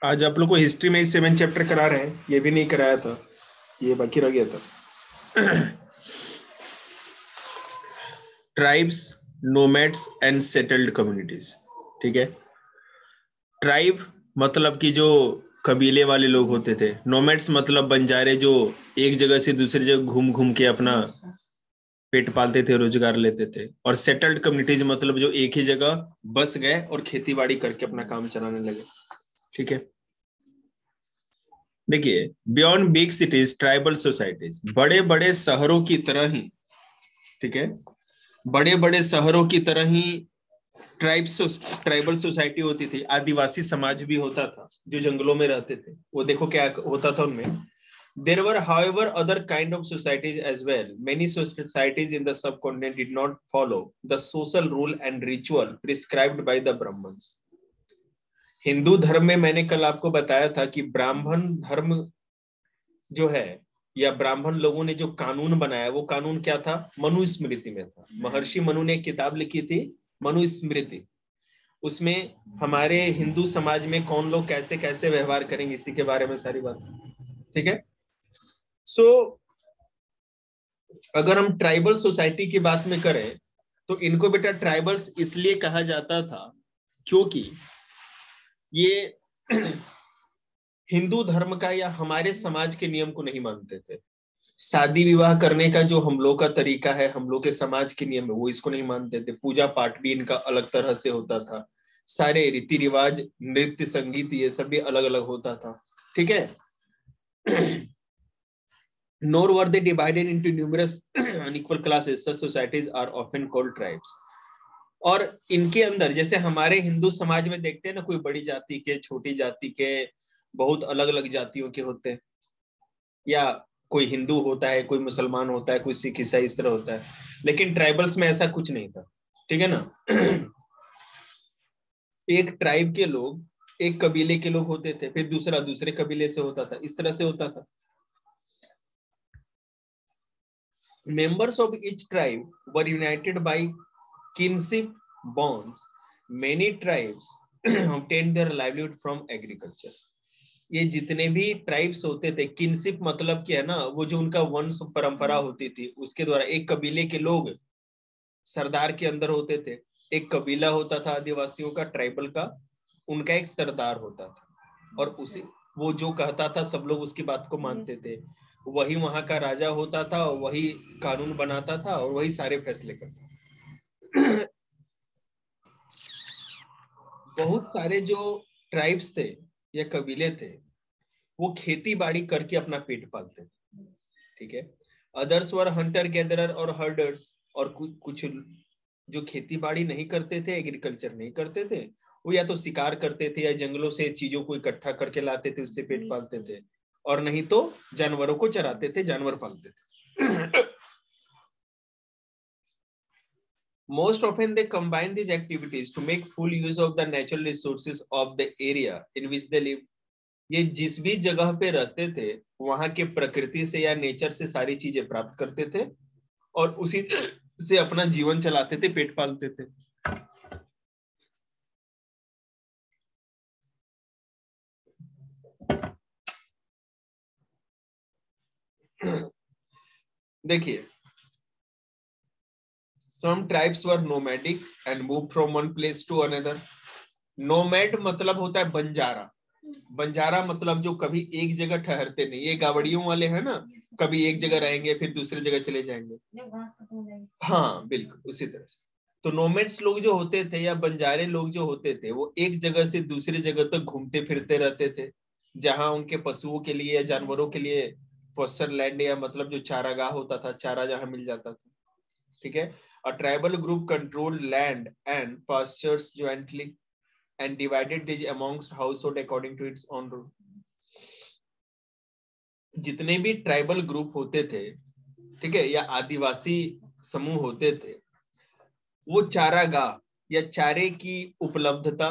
आज आप लोग को हिस्ट्री में ही 7 चैप्टर करा रहे हैं, ये भी नहीं कराया था, ये बाकी रह गया था। Tribes, nomads and settled communities. ठीक है, ट्राइब मतलब कि जो कबीले वाले लोग होते थे, नोमैड्स मतलब बंजारे जो एक जगह से दूसरी जगह घूम घूम के अपना पेट पालते थे, रोजगार लेते थे, और सेटल्ड कम्युनिटीज मतलब जो एक ही जगह बस गए और खेती बाड़ी करके अपना काम चलाने लगे। ठीक है, देखिए, beyond big cities tribal societies, बड़े बड़े शहरों की तरह ही, ठीक है, बड़े बड़े शहरों की तरह ही ट्राइबल सोसाइटी होती थी, आदिवासी समाज भी होता था जो जंगलों में रहते थे। वो देखो क्या होता था उनमें। There were, however, other kind of societies as well. Many societies in the subcontinent did not follow the social rule and ritual prescribed by the Brahmins. Hindu धर्म में मैंने कल आपको बताया था कि ब्राह्मण धर्म जो है, या ब्राह्मण लोगों ने जो कानून बनाया, वो कानून क्या था? मनुस्मृति में था। महर्षि मनु ने एक किताब लिखी थी, मनुस्मृति। उसमें हमारे हिंदू समाज में कौन लोग कैसे कैसे व्यवहार करेंगे, इसी के बारे में सारी बात। ठीक है, सो अगर हम ट्राइबल सोसाइटी की बात में करें तो इनको बेटा ट्राइबल्स इसलिए कहा जाता था क्योंकि ये हिंदू धर्म का या हमारे समाज के नियम को नहीं मानते थे। शादी विवाह करने का जो हम लोग का तरीका है, हम लोग के समाज के नियम है, वो इसको नहीं मानते थे। पूजा पाठ भी इनका अलग तरह से होता था, सारे रीति रिवाज, नृत्य, संगीत, ये सब भी अलग अलग होता था। ठीक है, nor were they divided into numerous unequal classes. Such societies are often called tribes. और इनके अंदर जैसे हमारे हिंदू समाज में देखते हैं ना, कोई बड़ी जाति के, छोटी जाति के, बहुत अलग अलग जातियों के होते हैं, या कोई हिंदू होता है, कोई मुसलमान होता है, कोई सिख ईसाई, इस तरह होता है। लेकिन ट्राइबल्स में ऐसा कुछ नहीं था। ठीक है ना। एक ट्राइब के लोग, एक कबीले के लोग होते थे, फिर दूसरा दूसरे कबीले से होता था, इस तरह से होता था। Members of each tribe were united by kinship bonds. Many tribes obtained their livelihood from agriculture. ये जितने भी ट्राइब्स होते थे, किनशिप मतलब क्या है ना, वो जो उनका वंश परंपरा होती थी, उसके द्वारा एक कबीले के लोग सरदार के अंदर होते थे। एक कबीला होता था आदिवासियों का, ट्राइबल का, उनका एक सरदार होता था, और उसी वो जो कहता था सब लोग उसकी बात को मानते थे। वही वहां का राजा होता था, वही कानून बनाता था, और वही सारे फैसले करता था। बहुत सारे जो ट्राइब्स थे या कबीले थे, वो खेती बाड़ी करके अपना पेट पालते थे। ठीक है, अदर्स वर हंटर गैदरर और हर्डर्स, और कुछ जो खेती बाड़ी नहीं करते थे, एग्रीकल्चर नहीं करते थे, वो या तो शिकार करते थे या जंगलों से चीजों को इकट्ठा करके लाते थे, उससे पेट पालते थे, और नहीं तो जानवरों को चराते थे, जानवर पालते थे। Most often they combine these activities to make full use of the natural resources of the area in which they live. ये जिस भी जगह पे रहते थे, वहां के प्रकृति से या नेचर से सारी चीजें प्राप्त करते थे, और उसी से अपना जीवन चलाते थे, पेट पालते थे। देखिए, some tribes were nomadic and moved from one place to another. Nomad मतलब होता है बंजारा। बंजारा मतलब जो कभी एक जगह ठहरते नहीं, ये गावड़ियों वाले हैं ना, कभी एक जगह रहेंगे फिर दूसरी जगह चले जाएंगे। हाँ बिल्कुल उसी तरह से। तो नोमैड्स लोग जो होते थे या बंजारे लोग जो होते थे, वो एक जगह से दूसरी जगह तक घूमते फिरते रहते थे, जहां उनके पशुओं के लिए या जानवरों के लिए पॉस्चर लैंड, या मतलब जो चारागाह होता था, चारा जहां मिल जाता था। ठीक है, a tribal group controlled land and pastures jointly and divided these amongst household according to its own rule. जितने भी ट्राइबल ग्रुप होते थे, ठीक है, या आदिवासी समूह होते थे, वो चारागाह या चारे की उपलब्धता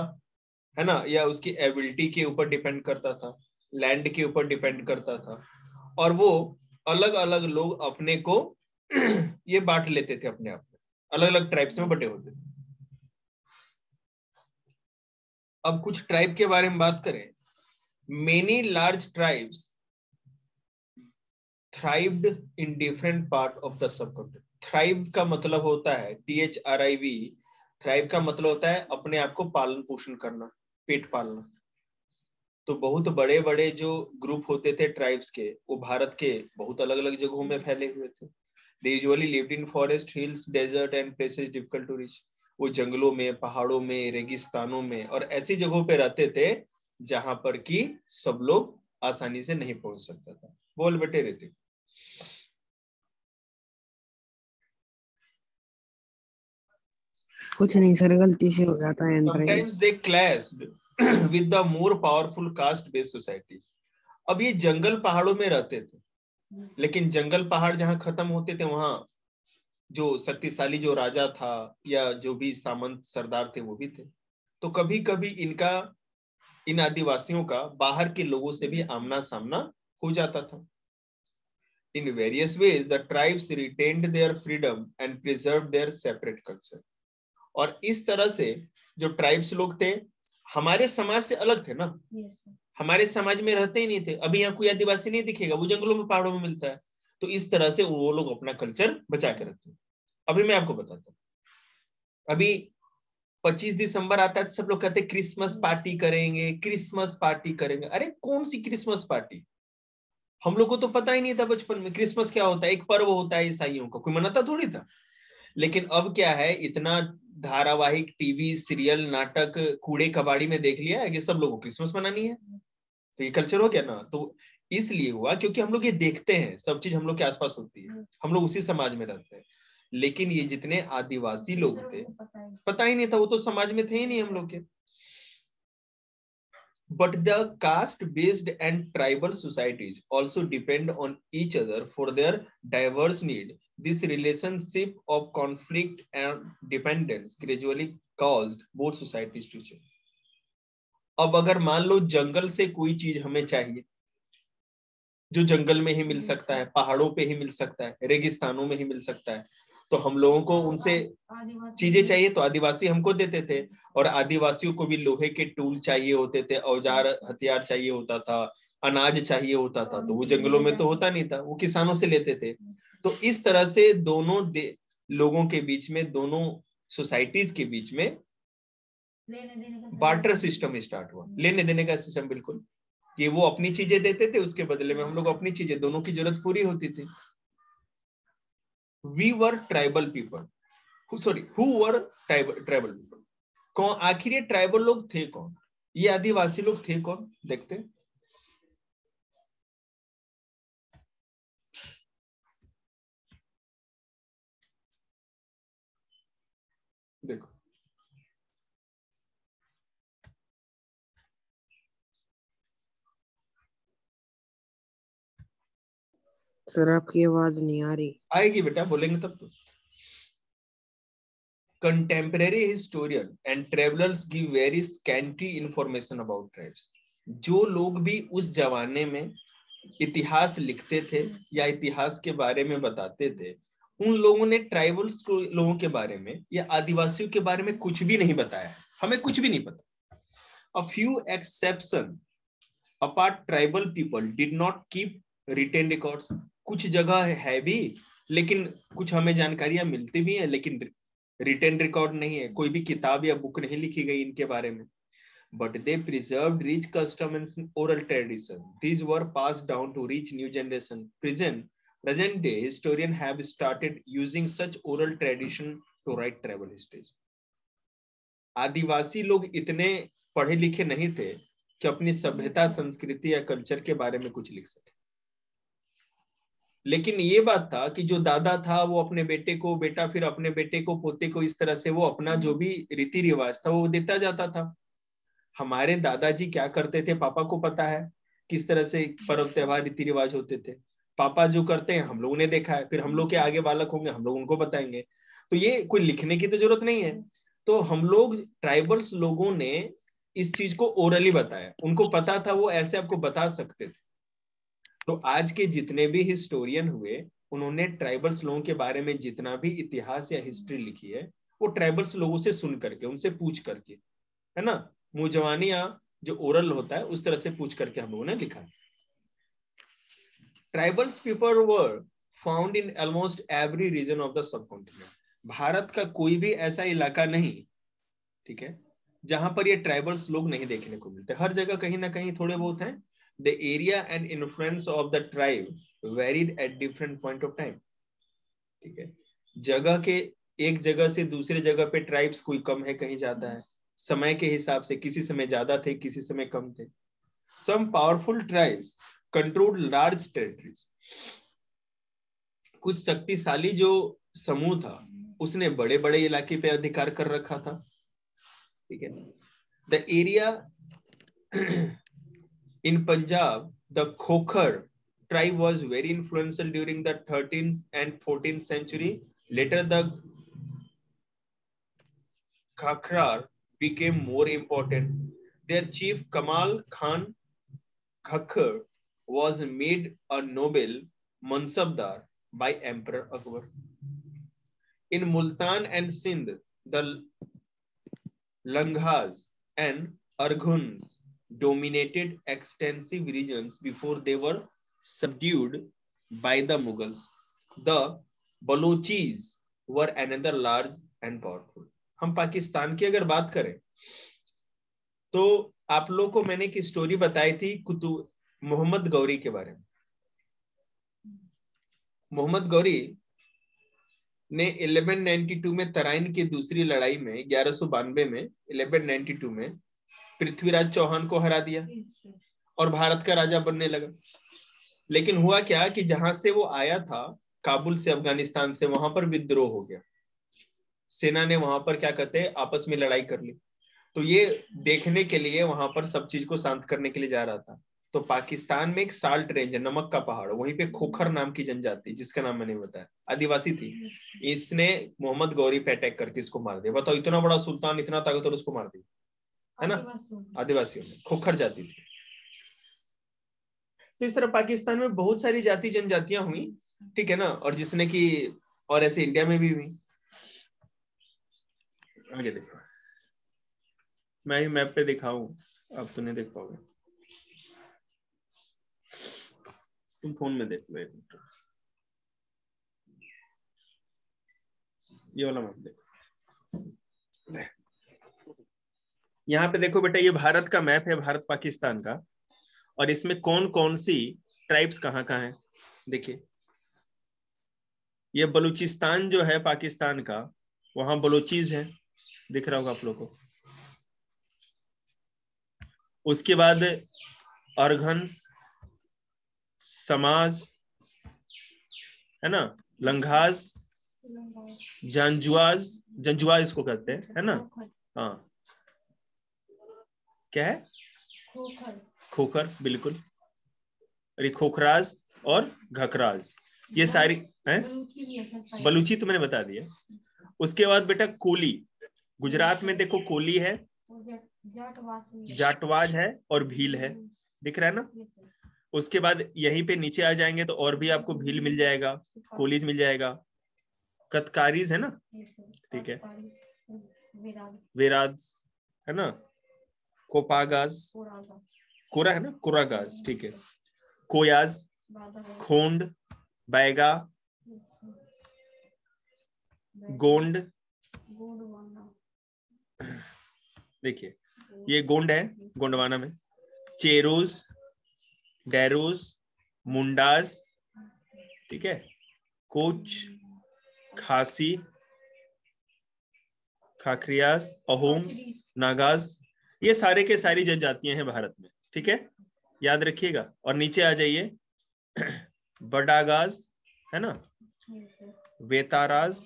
है ना, या उसकी एबिलिटी के ऊपर डिपेंड करता था, लैंड के ऊपर डिपेंड करता था, और वो अलग अलग लोग अपने को ये बांट लेते थे, अपने आप में अलग अलग ट्राइब्स में बटे होते थे। अब कुछ ट्राइब के बारे में बात करें many large tribes thrived in different part of the subcontinent. Thrive का मतलब होता है THRIV, थ्राइव का मतलब होता है अपने आप को पालन पोषण करना, पेट पालना। तो बहुत बड़े बड़े जो ग्रुप होते थे ट्राइब्स के, वो भारत के बहुत अलग अलग जगहों में फैले हुए थे। They usually lived in forest, hills, desert and places difficult to reach. वो जंगलों में, पहाड़ों में, रेगिस्तानों में और ऐसी जगहों पे रहते थे जहां पर कि सब लोग आसानी से नहीं पहुंच सकता था। बोल बेटे ऋतिक। कुछ नहीं सर, गलती से हो जाता है। Sometimes they clashed with the more powerful caste-based society. अब ये जंगल पहाड़ों में रहते थे, लेकिन जंगल पहाड़ जहां खत्म होते थे वहां जो शक्तिशाली जो राजा था या जो भी सामंत सरदार थे वो भी थे। तो कभी कभी इनका, इन आदिवासियों का बाहर के लोगों से भी आमना सामना हो जाता था। In various ways, the tribes retained their freedom and preserved their separate culture. और इस तरह से जो ट्राइब्स लोग थे हमारे समाज से अलग थे ना, हमारे समाज में रहते ही नहीं थे। अभी यहाँ कोई आदिवासी नहीं दिखेगा, वो जंगलों में पहाड़ों में मिलता है। तो इस तरह से वो लोग अपना कल्चर बचा के रखते हैं। अभी मैं आपको बताता हूँ, अभी 25 दिसंबर आता है, सब लोग कहते हैं क्रिसमस पार्टी करेंगे, क्रिसमस पार्टी करेंगे। अरे कौन सी क्रिसमस पार्टी? हम लोग को तो पता ही नहीं था बचपन में क्रिसमस क्या होता है। एक पर्व होता है ईसाइयों का, कोई मनाता थोड़ी था। लेकिन अब क्या है, इतना धारावाहिक, टीवी, सीरियल, नाटक, कूड़े कबाड़ी में देख लिया है कि सब लोगों को क्रिसमस मनानी है। तो ये कल्चर हो गया ना। तो इसलिए हुआ क्योंकि हम लोग ये देखते हैं, सब चीज हम लोग के आसपास होती है, हम लोग उसी समाज में रहते हैं। लेकिन ये जितने आदिवासी लोग थे पता ही नहीं था, वो तो समाज में थे ही नहीं हम लोग के। But the caste-based and tribal societies also depend on each other for their diverse need. This relationship of conflict and dependence gradually caused both societies to change. अब अगर मान लो जंगल से कोई चीज हमें चाहिए, जो जंगल में ही मिल सकता है, पहाड़ों पे ही मिल सकता है, रेगिस्तानों में ही मिल सकता है, तो हम लोगों को उनसे चीजें चाहिए तो आदिवासी हमको देते थे। और आदिवासियों को भी लोहे के टूल चाहिए होते थे, औजार हथियार चाहिए होता था, अनाज चाहिए होता था, तो वो जंगलों में तो होता नहीं था, वो किसानों से लेते थे। तो इस तरह से दोनों लोगों के बीच में, दोनों सोसाइटीज के बीच में बार्टर सिस्टम स्टार्ट हुआ, लेने देने का सिस्टम। बिल्कुल, कि वो अपनी चीजें देते थे, उसके बदले में हम लोग अपनी चीजें, दोनों की जरूरत पूरी होती थी। We were tribal people. Who were tribal people? कौन आखिर ये ट्राइबल लोग थे कौन? ये आदिवासी लोग थे कौन? देखते हैं। देखो, सर आपकी आवाज नहीं आ रही। आएगी बेटा, बोलेंगे तब तो। Contemporary historian and travelers give very scanty information about tribes. जो लोग भी उस जमाने में इतिहास लिखते थे या इतिहास के बारे में बताते थे, उन लोगों ने ट्राइबल्स को, लोगों के बारे में या आदिवासियों के बारे में कुछ भी नहीं बताया। हमें कुछ भी नहीं पता। A few exception apart, tribal people did not keep written records. कुछ जगह है भी, लेकिन कुछ हमें जानकारियां मिलती भी हैं, लेकिन रिटन रिकॉर्ड नहीं है, कोई भी किताब या बुक नहीं लिखी गई इनके बारे में। But they preserved rich custom and oral tradition. These were passed down to reach new generation. Present day historians have started using such oral tradition to write travel histories. आदिवासी लोग इतने पढ़े लिखे नहीं थे कि अपनी सभ्यता, संस्कृति या कल्चर के बारे में कुछ लिख सके। लेकिन ये बात था कि जो दादा था वो अपने बेटे को, बेटा फिर अपने बेटे को, पोते को, इस तरह से वो अपना जो भी रीति रिवाज था वो देता जाता था। हमारे दादाजी क्या करते थे, पापा को पता है किस तरह से पर्व त्योहार रीति रिवाज होते थे। पापा जो करते हैं हम लोगों ने देखा है, फिर हम लोग के आगे बालक होंगे, हम लोग उनको बताएंगे। तो ये कोई लिखने की तो जरूरत नहीं है। तो हम लोग ट्राइबल्स लोगों ने इस चीज को ओरली बताया, उनको पता था, वो ऐसे आपको बता सकते थे। तो आज के जितने भी हिस्टोरियन हुए, उन्होंने ट्राइबल्स लोगों के बारे में जितना भी इतिहास या हिस्ट्री लिखी है, वो ट्राइबल्स लोगों से सुन करके, उनसे पूछ करके, है ना, मुंह जवानी या जो ओरल होता है उस तरह से पूछ करके हम लोगों ने लिखा। Tribals people were found in almost every region of the subcontinent. Bharat का कोई भी ऐसा इलाका नहीं, ठीक है, जहां पर ये ट्राइबल्स लोग नहीं देखने को मिलते। हर जगह कहीं ना कहीं थोड़े बहुत हैं। The area and influence of the tribe varied at different point of time, ठीक है। जगह के एक जगह से दूसरे जगह पे ट्राइब्स कोई कम है, कहीं ज्यादा है, समय के हिसाब से किसी समय ज्यादा थे, किसी समय कम थे। Some powerful tribes control large territories. कुछ शक्तिशाली जो समूह था उसने बड़े बड़े इलाके पे अधिकार कर रखा था, ठीक है। The area in Punjab, the Khokhar tribe was very influential during the 13th and 14th century. Later, the Khakrar became more important. Their chief Kamal Khan Khakkar was made a noble mansabdar by Emperor Akbar. In Multan and Sindh, the Langhas and Arghuns dominated extensive regions before they were subdued by the Mughals. The Balochis were another large and powerful. हम पाकिस्तान की अगर बात करें तो आप लोग को मैंने एक स्टोरी बताई थी कुतुब मोहम्मद गौरी के बारे में। मोहम्मद गौरी ने 1192 में तराइन की दूसरी लड़ाई में 1192 में 1192 में पृथ्वीराज चौहान को हरा दिया और भारत का राजा बनने लगा। लेकिन हुआ क्या कि जहां से वो आया था, काबुल से, अफगानिस्तान से, वहां पर विद्रोह हो गया। सेना ने वहां पर क्या कहते हैं आपस में लड़ाई कर ली। तो ये देखने के लिए वहां पर सब चीज को शांत करने के लिए जा रहा था। तो पाकिस्तान में एक साल्ट रेंज है, नमक का पहाड़, वहीं पे खोखर नाम की जनजाति, जिसका नाम मैंने बताया, आदिवासी थी। इसने मोहम्मद गौरी पे अटैक करके इसको मार दिया। बताओ, इतना बड़ा सुल्तान, इतना ताकतवर, उसको मार दिया, है ना। आदिवासियों में खोखर जाति थी। तो इस तरह पाकिस्तान में बहुत सारी जाति जनजातियां हुई, ठीक है ना। और जिसने की, और ऐसे इंडिया में भी हुई। आगे देखो, मैं ही मैप पे दिखाऊं, अब तो नहीं देख पाओगे, तुम फोन में देख लो। एक मिनट, ये वाला मैप देखो। यहाँ पे देखो बेटा, ये भारत का मैप है, भारत पाकिस्तान का, और इसमें कौन कौन सी ट्राइब्स कहाँ कहाँ हैं। देखिए, ये बलूचिस्तान जो है पाकिस्तान का, वहां बलोचीज है, दिख रहा होगा आप लोगों को। उसके बाद अरघन्स समाज, है ना, लंघास, जंजुआज, जंजुआज इसको कहते हैं, है ना। हाँ, क्या है, खोखर, बिल्कुल। अरे खोखराज और घकराज, ये सारी हैं। बलूची तो मैंने बता दिया। उसके बाद बेटा कोली, गुजरात में देखो कोली है, जाटवाज है और भील है, दिख रहा है ना। उसके बाद यहीं पे नीचे आ जाएंगे तो और भी आपको भील मिल जाएगा, कोलीज मिल जाएगा, कतकारीज है ना, ठीक है, वेराज है ना, कोपागाज, कोरा है ना, कोरागाज, ठीक है, कोयाज, खोंड, बैगा, गोंड, देखिए ये गोंड है गोंडवाना में, चेरोज, डेरोज, मुंडाज, ठीक है, कोच, खासी, खाखरियाज, अहोम्स, नागाज, ये सारे के सारी जनजातियां हैं भारत में, ठीक है, याद रखिएगा। और नीचे आ जाइए, बडागाज है ना, वेताराज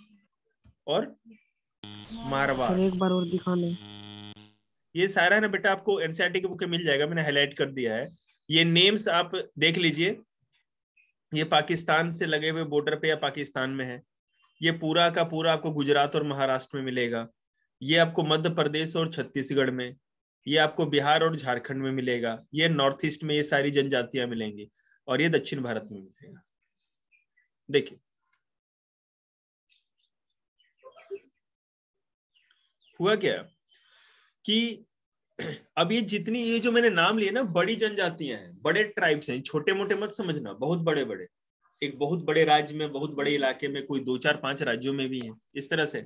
और मारवाड़। सर एक बार और दिखाना। ये सारा ना बेटा आपको एनसीईआरटी की बुक में मिल जाएगा, मैंने हाईलाइट कर दिया है। ये नेम्स आप देख लीजिए, ये पाकिस्तान से लगे हुए बॉर्डर पे या पाकिस्तान में है। ये पूरा का पूरा आपको गुजरात और महाराष्ट्र में मिलेगा। ये आपको मध्य प्रदेश और छत्तीसगढ़ में, ये आपको बिहार और झारखंड में मिलेगा। ये नॉर्थ ईस्ट में ये सारी जनजातियां मिलेंगी, और ये दक्षिण भारत में मिलेगा। देखिए हुआ क्या कि अब ये जितनी ये जो मैंने नाम लिए ना बड़ी जनजातियां हैं, बड़े ट्राइब्स हैं, छोटे मोटे मत समझना, बहुत बड़े बड़े, एक बहुत बड़े राज्य में, बहुत बड़े इलाके में, कोई 2 4 5 राज्यों में भी है, इस तरह से।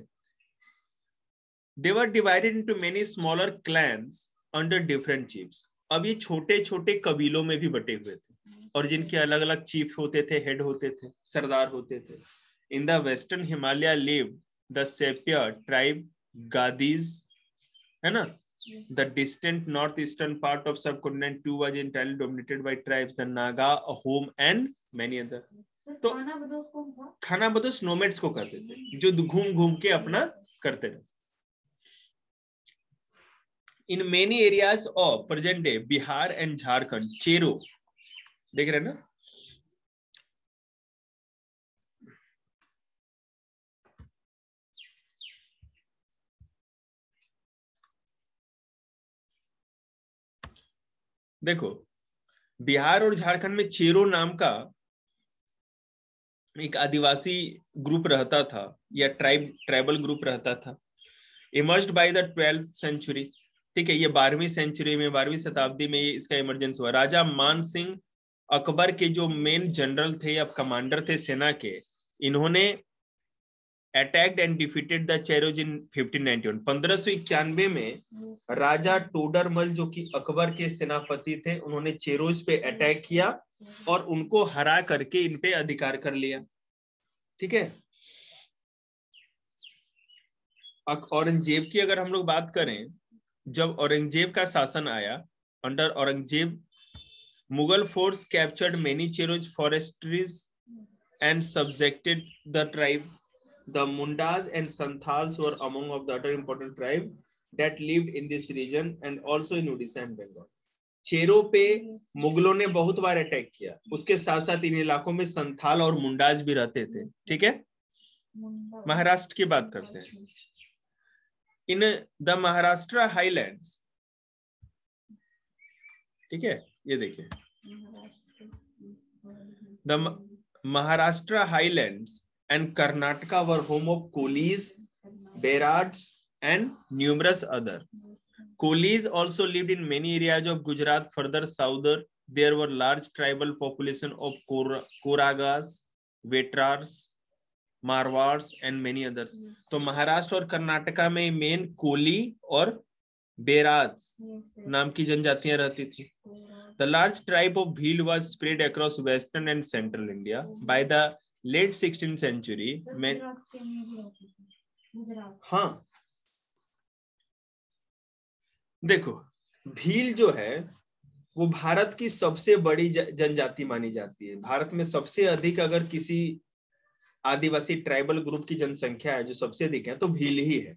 They were divided into many smaller clans under different chiefs. अब ये छोटे छोटे कबीलों में भी बटे हुए थे और जिनके अलग अलग चीफ होते थे, हेड होते थे, सरदार होते थे। In the western Himalaya lived the Sepia tribe, Gadis, है ना? The distant northeastern part of subcontinent too was entirely dominated by tribes, the Naga, Ahom, and many other. तो खाना बदोश नोमैड्स को कहते थे, जो घूम घूम के अपना करते थे। In many areas of present day Bihar and Jharkhand, Chero देख रहे हैं ना, देखो बिहार और झारखंड में चेरो नाम का एक आदिवासी ग्रुप रहता था या ट्राइबल ग्रुप रहता था, emerged by the 12th century. ठीक है, ये 12वीं सेंचुरी में, 12वीं शताब्दी में ये इसका इमरजेंस हुआ। राजा मान सिंह अकबर के जो मेन जनरल थे या कमांडर थे सेना के, इन्होंने attacked and defeated the Cheros इन 1591। 1591 में राजा टोडरमल जो कि अकबर के सेनापति थे, उन्होंने चेरोज पे अटैक किया और उनको हरा करके इन पे अधिकार कर लिया। ठीक है, औरंगजेब की अगर हम लोग बात करें, जब औरंगजेब का शासन आया, under Aurangzeb Mughal force captured many Cheros forestries and subjected the tribe. The Mundas and Santals were among of the other important tribe that lived in this region and also in Odisha and Bengal. Chero पे मुगलों ने बहुत बार attack किया, उसके साथ साथ इन इलाकों में संथाल और मुंडाज भी रहते थे। ठीक है, महाराष्ट्र की बात करते हैं। इन द महाराष्ट्र हाईलैंड्स, ठीक है, ये देखिए, the Maharashtra highlands and Karnataka were home of Kolis, Berards, and numerous other. Kolis also lived in many areas of Gujarat. Further south, there were large tribal population of Koragas, Vetrars, Marwars, and many others. तो महाराष्ट्र और कर्नाटका में main Koli और barrage नाम की जनजातियां रहती थी। The large tribe of Bhil was spread across western and central India. By the late 16th century, हाँ, देखो भील जो है वो भारत की सबसे बड़ी जनजाति मानी जाती है। भारत में सबसे अधिक अगर किसी आदिवासी ट्राइबल ग्रुप की जनसंख्या है जो सबसे अधिक है तो भील ही है,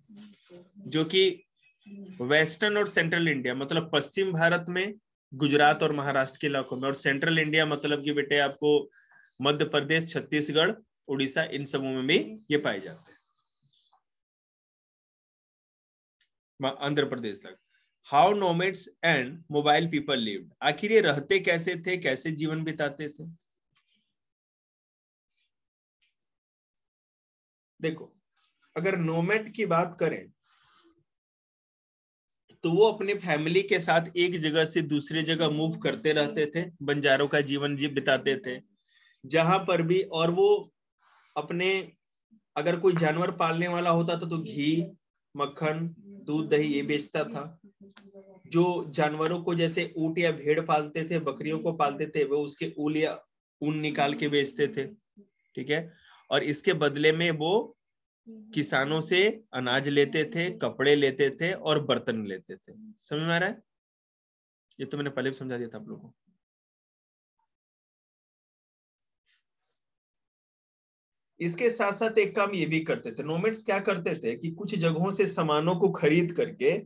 जो कि वेस्टर्न और सेंट्रल इंडिया मतलब पश्चिम भारत में गुजरात और महाराष्ट्र के इलाकों में, और सेंट्रल इंडिया मतलब कि बेटे आपको मध्य प्रदेश, छत्तीसगढ़, उड़ीसा, इन सबों में भी ये पाए जाते हैं, आंध्र प्रदेश तक। How nomads and mobile people lived, आखिर ये रहते कैसे थे, कैसे जीवन बिताते थे? देखो अगर नोमैड की बात करें तो वो अपने फैमिली के साथ एक जगह से दूसरे जगह मूव करते रहते थे, बंजारों का जीवन बिताते थे जहां पर भी। और वो अपने अगर कोई जानवर पालने वाला होता था तो घी, मक्खन, दूध, दही ये बेचता था। जो जानवरों को जैसे ऊंट या भेड़ पालते थे, बकरियों को पालते थे, वो उसके ऊल या ऊन निकाल के बेचते थे। ठीक है, और इसके बदले में वो किसानों से अनाज लेते थे, कपड़े लेते थे और बर्तन लेते थे। समझ में आ रहा है? ये तो मैंने पहले भी समझा दिया था आप लोगों को। इसके साथ साथ एक काम ये भी करते थे, नोमैड्स क्या करते थे कि कुछ जगहों से सामानों को खरीद करके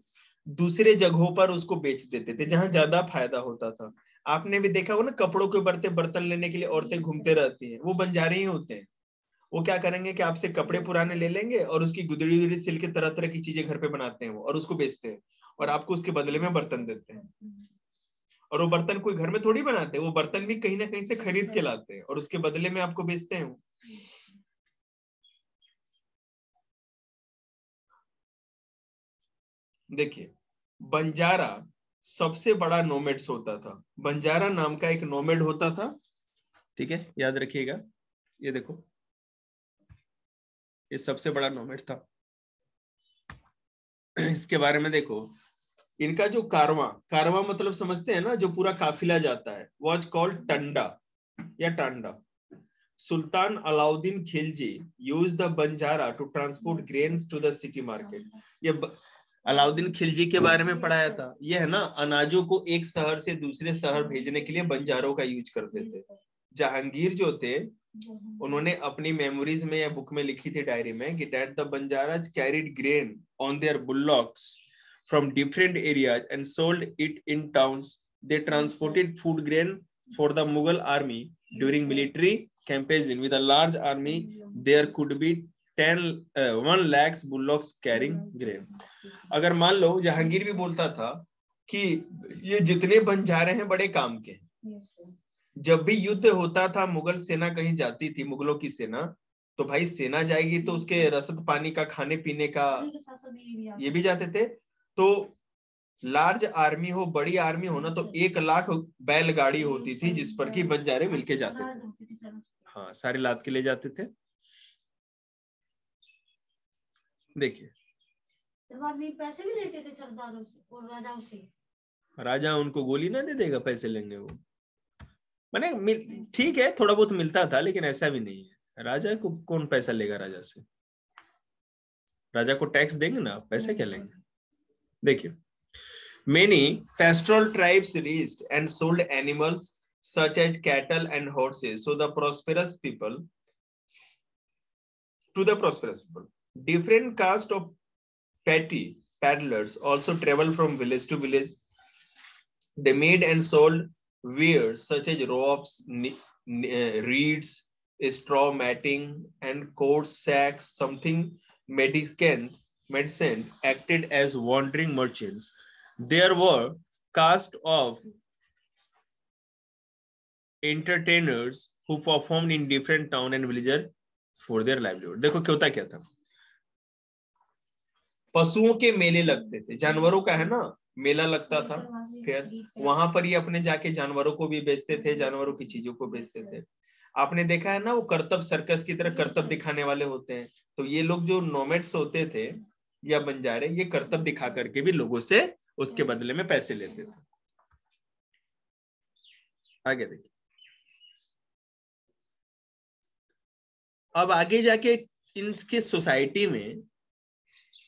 दूसरे जगहों पर उसको बेच देते थे जहां ज्यादा फायदा होता था। आपने भी देखा होगा ना, कपड़ों के बर्तन लेने के लिए औरतें घूमते रहती हैं, वो बंजारे ही होते हैं। वो क्या करेंगे कि आपसे कपड़े पुराने ले लेंगे और उसकी गुदड़ी गुदड़ी सिल के तरह तरह की चीजें घर पे बनाते हैं वो, और उसको बेचते हैं और आपको उसके बदले में बर्तन देते हैं। और वो बर्तन कोई घर में थोड़ी बनाते हैं, वो बर्तन भी कहीं ना कहीं से खरीद के लाते हैं और उसके बदले में आपको बेचते हैं। देखिए बंजारा सबसे बड़ा नोमेड्स होता था। बंजारा नाम का एक नोमेड होता था, ठीक है, याद रखिएगा। ये देखो, ये सबसे बड़ा नोमेड था। इसके बारे में देखो, इनका जो कारवां, कारवां मतलब समझते हैं ना, जो पूरा काफिला जाता है, वाज कॉल्ड टंडा या Tanda. Sultan Alauddin Khilji used the Banjara to transport grains to the city market. ये अलाउद्दीन खिलजी के बारे में पढ़ाया था। ये है ना, अनाजों को एक शहर से दूसरे शहर भेजने के लिए बंजारों का यूज करते थे। जहांगीर जो थे, उन्होंने अपनी मेमोरीज में या बुक में लिखी थी, डायरी में, कि that the Banjaras carried grain on their बुllocks from different areas and sold it in towns. They transported food grain for the Mughal army during military campaign. With a large army, there could be 1 lakhs bullocks carrying grain. अगर मान लो जहांगीर भी बोलता था कि ये जितने बंजारे हैं बड़े काम के। जब भी युद्ध होता था, मुगल सेना कहीं जाती थी, मुगलों की सेना, तो भाई सेना जाएगी तो उसके रसद पानी का, खाने पीने का, ये भी जाते थे। तो लार्ज आर्मी हो, बड़ी आर्मी हो ना, तो 1 लाख बैलगाड़ी होती थी जिस पर कि बंजारे मिलके जाते थे। हाँ, सारे लाद के ले जाते थे। देखिए, पैसे भी लेते थे सरदारों से और राजाओं से। राजा उनको गोली ना दे देगा, पैसे लेंगे वो। माने ठीक है, थोड़ा बहुत मिलता था, लेकिन ऐसा भी नहीं है। राजा को कौन पैसा लेगा राजा से? राजा को टैक्स देंगे ना, पैसे क्या लेंगे? देखिए, many pastoral tribes raised and sold animals such as cattle and horses, so the prosperous people to the prosperous people. Different caste of petty paddlers also travel from village to village. They made and sold wares such as ropes, reeds, straw matting, and coat sacks. Something medicine acted as wandering merchants. There were caste of entertainers who performed in different town and villages for their livelihood. देखो होता क्या था, पशुओं के मेले लगते थे, जानवरों का है ना मेला लगता था, फिर वहां पर ये अपने जाके जानवरों को भी बेचते थे, जानवरों की चीजों को बेचते थे। आपने देखा है ना, वो करतब सर्कस की तरह करतब दिखाने वाले होते हैं। तो ये लोग जो नोमैड्स होते थे या बंजारे, ये करतब दिखा करके भी लोगों से उसके बदले में पैसे लेते थे। आगे देखिए, अब आगे जाके इनके सोसाइटी में,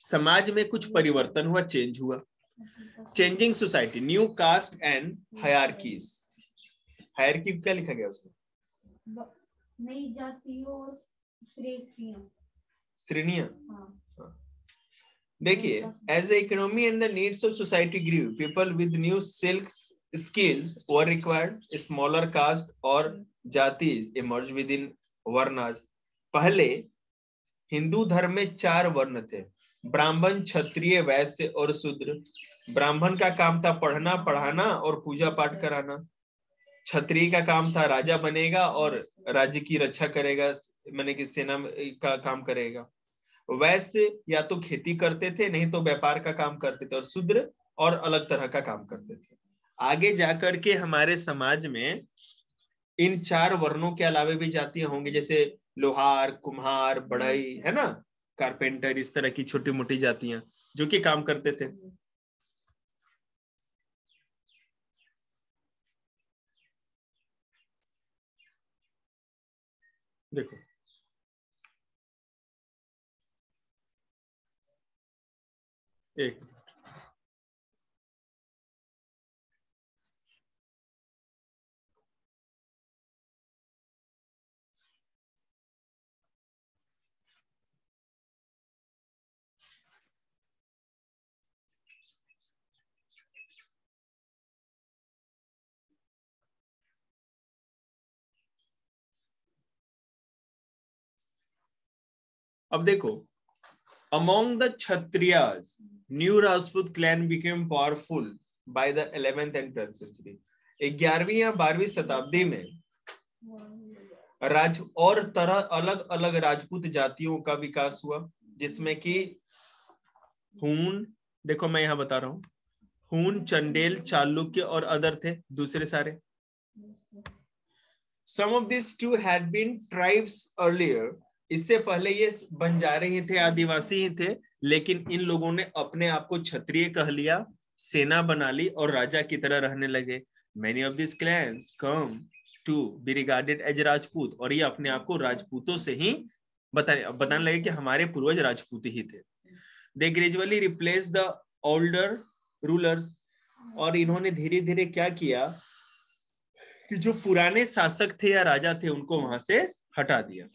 समाज में कुछ परिवर्तन हुआ, चेंज हुआ। Changing society, new caste and hierarchies. Hierarchy क्या लिखा गया उसमें? नई जातियों और श्रेणियां। देखिए, as the economy and the needs of society grew, people with new skills were required. Smaller caste और जातिज emerged within varnas. पहले हिंदू धर्म में 4 वर्ण थे, ब्राह्मण, क्षत्रिय, वैश्य और शूद्र। ब्राह्मण का काम था पढ़ना, पढ़ाना और पूजा पाठ कराना। क्षत्रिय का काम था राजा बनेगा और राज्य की रक्षा करेगा, माने कि सेना का काम करेगा। वैश्य या तो खेती करते थे, नहीं तो व्यापार का काम करते थे, और शूद्र और अलग तरह का काम करते थे। आगे जाकर के हमारे समाज में इन 4 वर्णों के अलावे भी जातियां होंगी, जैसे लोहार, कुम्हार, बढ़ई, है ना, कारपेंटर, इस तरह की छोटी मोटी जातियां जो कि काम करते थे। देखो, एक अब देखो, among the Kshatriyas, new Rajput clan became powerful by the 11th and 12th century. 11वीं या 12वीं शताब्दी में और तरह अलग अलग राजपूत जातियों का विकास हुआ, जिसमें कि हून, देखो मैं यहां बता रहा हूं, हून, चंडेल, चालुक्य और अदर थे दूसरे सारे। Some of these two had been tribes earlier. इससे पहले ये बंजारे ही थे, आदिवासी ही थे, लेकिन इन लोगों ने अपने आप को क्षत्रिय कह लिया, सेना बना ली और राजा की तरह रहने लगे। Many of these clans come to be regarded as Rajput, और ये अपने आप को राजपूतों से ही बताने लगे कि हमारे पूर्वज राजपूत ही थे। They gradually replaced the older rulers, और इन्होंने धीरे धीरे क्या किया कि जो पुराने शासक थे या राजा थे उनको वहां से हटा दिया।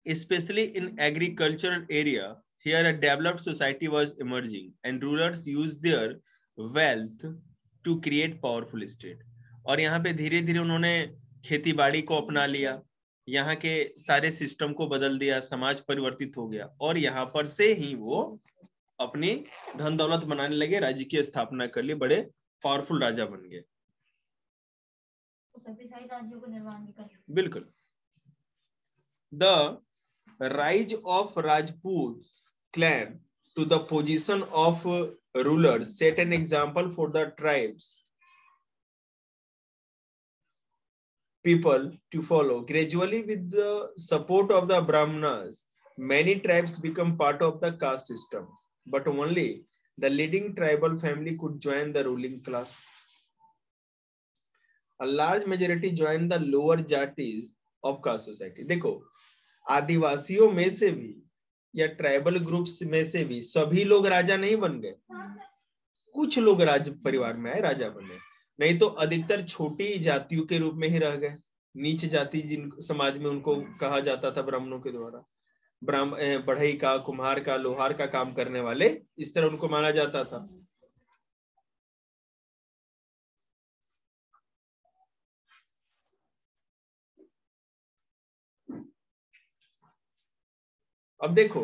Especially in agricultural area, here a developed society was emerging and rulers used their wealth to create powerful state. और यहाँ पे धीरे धीरे उन्होंने खेती बाड़ी को अपना लिया, यहाँ के सारे सिस्टम को बदल दिया, समाज परिवर्तित हो गया और यहाँ पर से ही वो अपनी धन दौलत बनाने लगे, राज्य की स्थापना कर ली, बड़े पावरफुल राजा बन गए। शक्तिशाली राज्यों को निर्माण भी कर। बिल्कुल। The rise of Rajput clan to the position of rulers set an example for the tribes people to follow. Gradually, with the support of the Brahmanas, many tribes become part of the caste system, but only the leading tribal family could join the ruling class. A large majority joined the lower jatis of caste society. देखो, आदिवासियों में से भी या tribal groups में से भी सभी लोग राजा नहीं बन गए, कुछ लोग राज परिवार में आए, राजा बने, नहीं तो अधिकतर छोटी जातियों के रूप में ही रह गए। नीच जाति जिन समाज में उनको कहा जाता था ब्राह्मणों के द्वारा, बढ़ई का, कुम्हार का, लोहार का काम करने वाले, इस तरह उनको माना जाता था। अब देखो,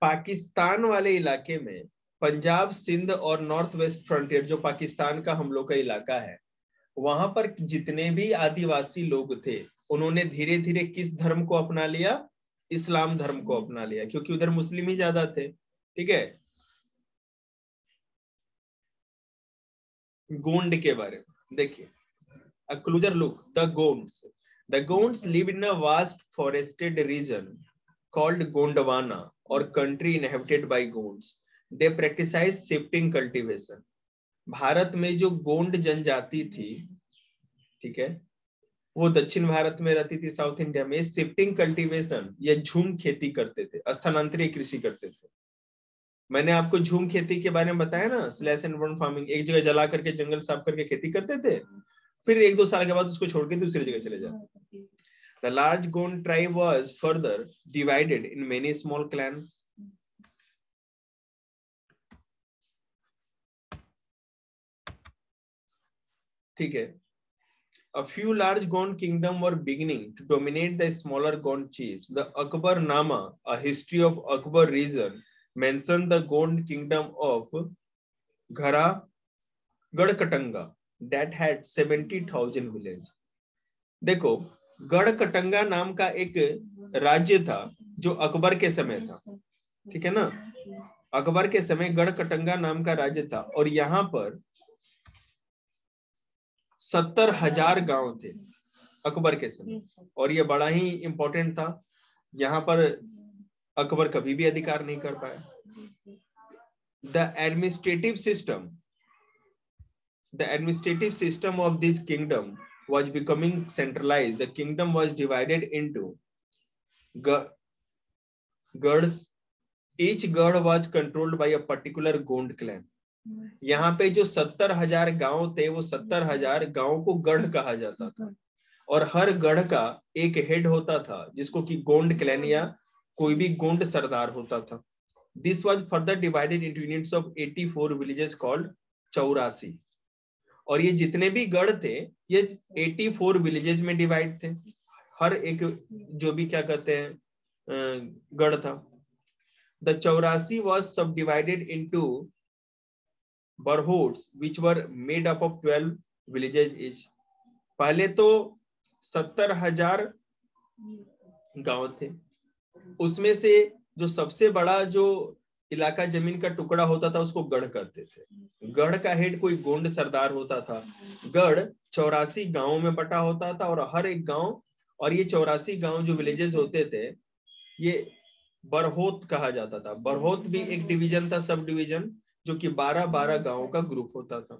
पाकिस्तान वाले इलाके में, पंजाब, सिंध और नॉर्थ वेस्ट फ्रंटियर जो पाकिस्तान का हम लोग का इलाका है, वहां पर जितने भी आदिवासी लोग थे उन्होंने धीरे धीरे किस धर्म को अपना लिया? इस्लाम धर्म को अपना लिया, क्योंकि उधर मुस्लिम ही ज्यादा थे। ठीक है। गोंड के बारे में देखिए, a closer look. The Gonds live in a vast forested region called Gondwana, or country inhabited by Gonds. They practice shifting cultivation. Bharat में जो गोंड जनजाति थी, ठीक है, वो दक्षिण भारत में रहती थी, साउथ इंडिया में। शिफ्टिंग कल्टीवेशन या झूम खेती करते थे, स्थानांतरीय कृषि करते थे। मैंने आपको झूम खेती के बारे में बताया ना, स्लैश एंड बर्न फार्मिंग, एक जगह जला करके जंगल साफ करके खेती करते थे, फिर 1-2 साल के बाद उसको छोड़ के दूसरी जगह चले जाते। The large Gond tribe was further divided in many small clans. ठीक है। A few large Gond kingdom were beginning to dominate the smaller Gond chiefs. The Akbarnama, a history of Akbar region, mentioned the Gond kingdom of Gadkatanga that had 70,000 villages. देखो, गढ़कटंगा नाम का एक राज्य था जो अकबर के समय था, ठीक है ना। अकबर के समय गढ़कटंगा नाम का राज्य था और यहाँ पर 70,000 गांव थे अकबर के समय, और ये बड़ा ही इंपॉर्टेंट था। यहाँ पर अकबर कभी भी अधिकार नहीं कर पाया। The administrative system of this kingdom was becoming centralized. The kingdom was divided into Gards. Each Gard was controlled by a particular Gond clan. यहाँ पे जो 70,000 गांव थे, वो 70,000 गांव को गढ़ कहा जाता था, और हर गढ़ का एक हेड होता था जिसको कि गोंड क्लैन या कोई भी गोंड सरदार होता था। This was further divided into units of 84 villages called 84, और ये जितने भी गढ़ थे ये 84 विलेजेस में डिवाइड थे, हर एक जो भी क्या कहते हैं गढ़ था। The 84 was subdivided into boroughs which were made up of 12 villages each. पहले तो 70,000 गांव थे, उसमें से जो सबसे बड़ा जो इलाका जमीन का टुकड़ा होता था उसको गढ़ कहते थे। गढ़ का हेड कोई गोंड सरदार होता था। गढ़ 84 गांवों में बटा होता था और हर एक गांव, और ये 84 गांव जो विलेजेस होते थे ये बरहोत कहा जाता था। बरहोत भी एक डिवीजन था, सब डिवीजन, जो कि 12-12 गांवों का ग्रुप होता था।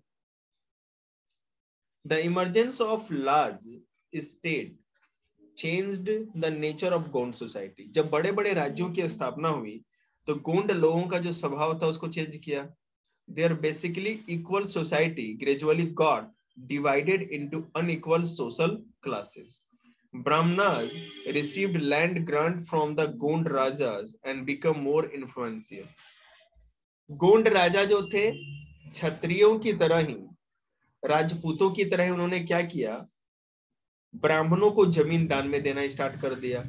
The emergence of large state changed the nature of Gond society. जब बड़े बड़े राज्यों की स्थापना हुई तो गोंड लोगों का जो स्वभाव था उसको चेंज किया। There basically equal society gradually got divided into unequal social classes. Brahmanas received land grant from the Gond Rajas and become more influential. Gond राजा जो थे क्षत्रियों की तरह ही, राजपूतों की तरह ही, उन्होंने क्या किया, ब्राह्मणों को जमीन दान में देना स्टार्ट कर दिया।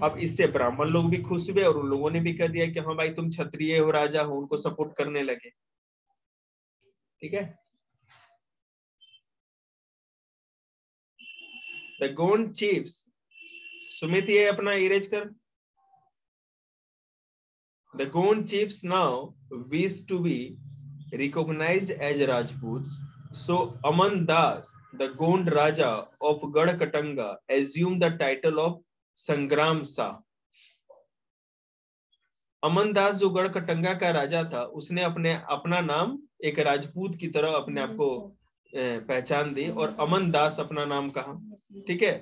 अब इससे ब्राह्मण लोग भी खुश हुए और उन लोगों ने भी कह दिया कि हाँ भाई तुम क्षत्रिय हो, राजा हो, उनको सपोर्ट करने लगे। ठीक है। The Gond chiefs, सुमित ये अपना इरेज कर। The Gond chiefs now wish to be recognized as Rajputs, so Aman Das, the Gond Raja of Gadkatanga, assumed the title of Sangram Shah. अमन दास जो गढ़कटंगा का राजा था, उसने अपना नाम एक राजपूत की तरह अपने आप को पहचान दी और अमन दास अपना नाम कहा। ठीक है।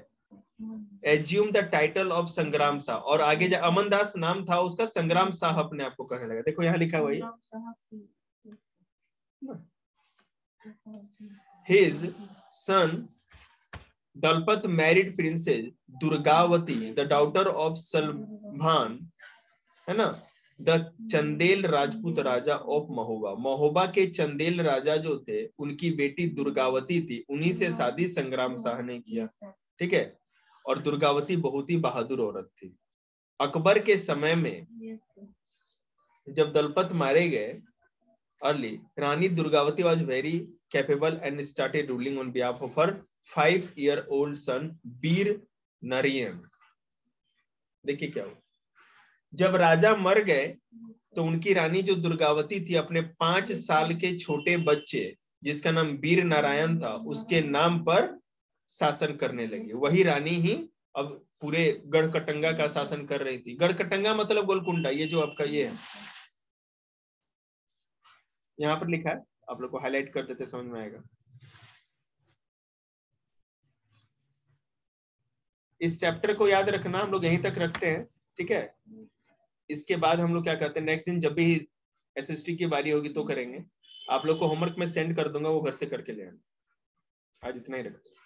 एज्यूम द टाइटल ऑफ संग्राम शाह, और आगे अमन दास नाम था उसका, संग्राम शाह अपने आप को कहने लगा। देखो यहाँ लिखा हुआ है, his son Dalpat married princess Durgavati the daughter of Salbhan, है ना, द चंदेल राजपूत राजा ऑफ महोबा। महोबा के चंदेल राजा जो थे उनकी बेटी दुर्गावती थी, उन्हीं से शादी संग्राम शाह ने किया। ठीक है। और दुर्गावती बहुत ही बहादुर औरत थी। अकबर के समय में जब दलपत मारे गए early, Rani Durgavati was very capable and started ruling on behalf of her 5-year-old सन वीर नरियन। देखिए क्या हुआ, जब राजा मर गए तो उनकी रानी जो दुर्गावती थी अपने 5 साल के छोटे बच्चे जिसका नाम वीर नारायण था उसके नाम पर शासन करने लगी। वही रानी ही अब पूरे गढ़कटंगा का शासन कर रही थी। गढ़कटंगा मतलब गोलकुंडा, ये जो आपका ये है यहाँ पर लिखा है, आप लोग को हाईलाइट कर देते समझ में आएगा। इस चैप्टर को याद रखना, हम लोग यहीं तक रखते हैं। ठीक है। इसके बाद हम लोग क्या करते हैं, नेक्स्ट दिन जब भी एसएसटी की बारी होगी तो करेंगे। आप लोग को होमवर्क में सेंड कर दूंगा, वो घर से करके ले आना। आज इतना ही रखते हैं।